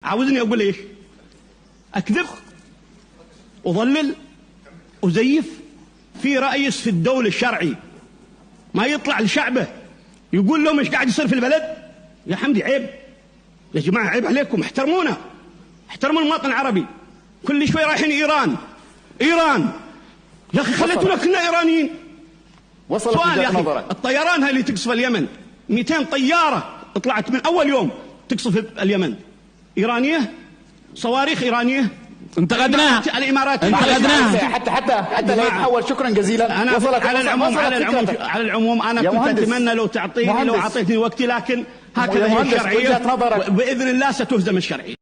عاوزني اقول ايش؟ اكذب وضلل وزيف؟ في رئيس في الدولة الشرعي ما يطلع لشعبه يقول لهم ايش قاعد يصير في البلد؟ يا حمدي عيب يا جماعة، عيب عليكم، احترمونا، احترموا المواطن العربي. كل شوي رايحين ايران يا اخي، خليتونا كلنا ايرانيين. وصلت سؤال يا اخي، نظرك. الطيران اللي تقصف اليمن 200 طيارة طلعت من اول يوم تقصف اليمن ايرانية، صواريخ ايرانية انتقدناها الامارات حتى لا يتحول. شكرا جزيلا. أنا على العموم انا كنت اتمنى لو اعطيتني وقتي، لكن هكذا هي الشرعية، باذن الله ستهزم الشرعية.